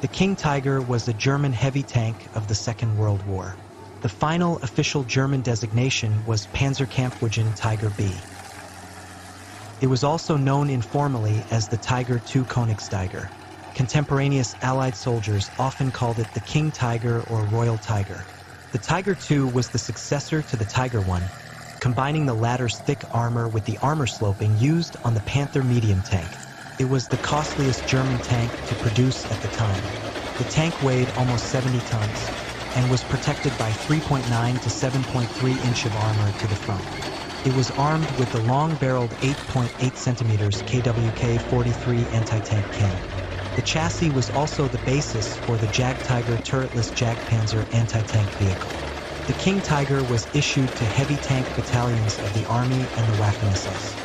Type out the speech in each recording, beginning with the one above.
The King Tiger was a German heavy tank of the Second World War. The final official German designation was Panzerkampfwagen Tiger B. It was also known informally as the Tiger II Königstiger. Contemporaneous Allied soldiers often called it the King Tiger or Royal Tiger. The Tiger II was the successor to the Tiger I, combining the latter's thick armor with the armor sloping used on the Panther medium tank. It was the costliest German tank to produce at the time. The tank weighed almost 70 tons and was protected by 3.9 to 7.3 inch of armor to the front. It was armed with the long-barreled 8.8 centimeters KWK-43 anti-tank cannon. The chassis was also the basis for the Jagdtiger turretless Jagdpanzer anti-tank vehicle. The King Tiger was issued to heavy tank battalions of the Army and the Waffen-SS.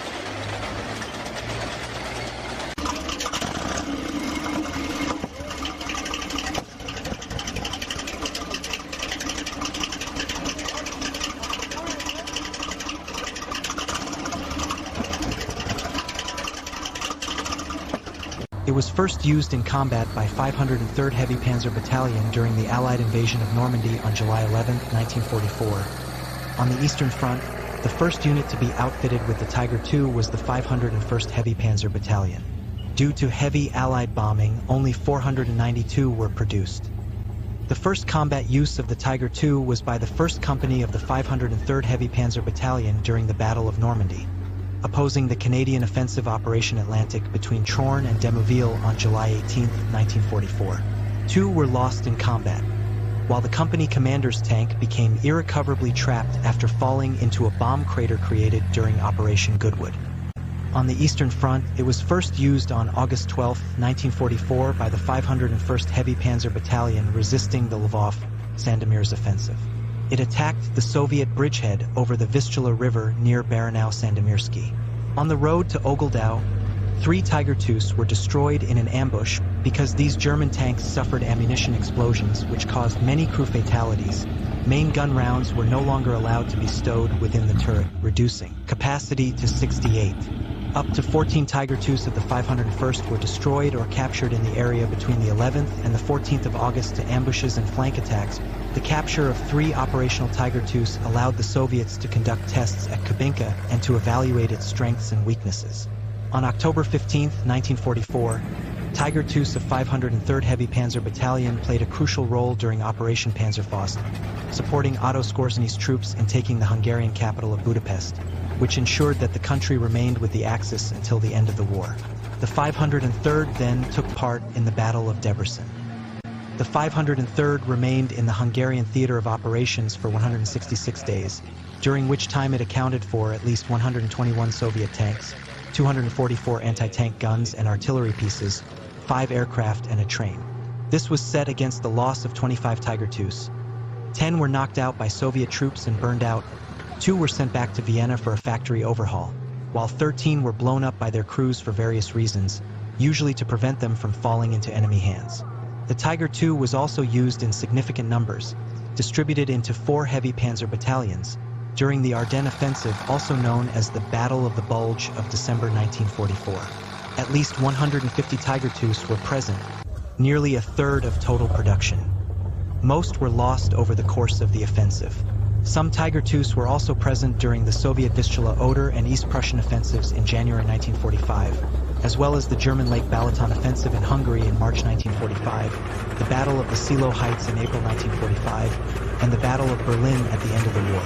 It was first used in combat by 503rd Heavy Panzer Battalion during the Allied invasion of Normandy on July 11, 1944. On the Eastern Front, the first unit to be outfitted with the Tiger II was the 501st Heavy Panzer Battalion. Due to heavy Allied bombing, only 492 were produced. The first combat use of the Tiger II was by the 1st Company of the 503rd Heavy Panzer Battalion during the Battle of Normandy, opposing the Canadian offensive Operation Atlantic between Troarn and Demouville on July 18, 1944. 2 were lost in combat, while the company commander's tank became irrecoverably trapped after falling into a bomb crater created during Operation Goodwood. On the Eastern Front, it was first used on August 12, 1944 by the 501st Heavy Panzer Battalion resisting the Lvov-Sandomierz offensive. It attacked the Soviet bridgehead over the Vistula River near Baranov-Sandomiersky. On the road to Ogildau, 3 Tiger IIs were destroyed in an ambush because these German tanks suffered ammunition explosions which caused many crew fatalities. Main gun rounds were no longer allowed to be stowed within the turret, reducing capacity to 68. Up to 14 Tiger IIs of the 501st were destroyed or captured in the area between the 11th and the 14th of August to ambushes and flank attacks. The capture of 3 operational Tiger IIs allowed the Soviets to conduct tests at Kubinka and to evaluate its strengths and weaknesses. On October 15, 1944, Tiger IIs of 503rd Heavy Panzer Battalion played a crucial role during Operation Panzerfaust, supporting Otto Skorzeny's troops in taking the Hungarian capital of Budapest, which ensured that the country remained with the Axis until the end of the war. The 503rd then took part in the Battle of Debrecen. The 503rd remained in the Hungarian theater of operations for 166 days, during which time it accounted for at least 121 Soviet tanks, 244 anti-tank guns and artillery pieces, 5 aircraft and a train. This was set against the loss of 25 Tiger IIs. 10 were knocked out by Soviet troops and burned out. 2 were sent back to Vienna for a factory overhaul, while 13 were blown up by their crews for various reasons, usually to prevent them from falling into enemy hands. The Tiger II was also used in significant numbers, distributed into 4 heavy panzer battalions, during the Ardennes Offensive, also known as the Battle of the Bulge of December 1944. At least 150 Tiger IIs were present, nearly a third of total production. Most were lost over the course of the offensive. Some Tiger IIs were also present during the Soviet Vistula Oder and East Prussian offensives in January 1945, as well as the German Lake Balaton offensive in Hungary in March 1945, the Battle of the Silo Heights in April 1945, and the Battle of Berlin at the end of the war.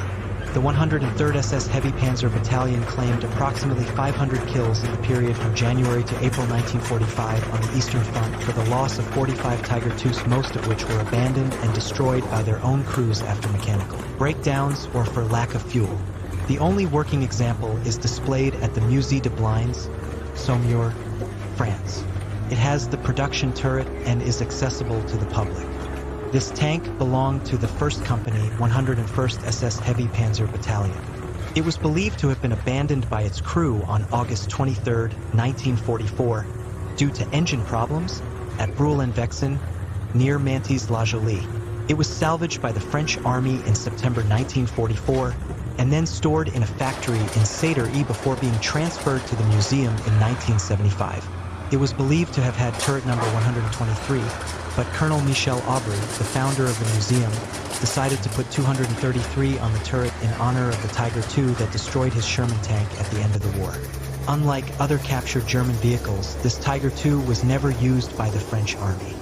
The 103rd SS Heavy Panzer Battalion claimed approximately 500 kills in the period from January to April 1945 on the Eastern Front for the loss of 45 Tiger IIs, most of which were abandoned and destroyed by their own crews after mechanical breakdowns or for lack of fuel. The only working example is displayed at the Musée de Blindes, Saumur, France. It has the production turret and is accessible to the public. This tank belonged to the 1st Company, 101st SS Heavy Panzer Battalion. It was believed to have been abandoned by its crew on August 23, 1944, due to engine problems at Bruhl-en-Vexin, near Mantes-la-Jolie. It was salvaged by the French Army in September 1944 and then stored in a factory in Sadr-e before being transferred to the museum in 1975. It was believed to have had turret number 123, But Colonel Michel Aubry, the founder of the museum, decided to put 233 on the turret in honor of the Tiger II that destroyed his Sherman tank at the end of the war. Unlike other captured German vehicles, this Tiger II was never used by the French army.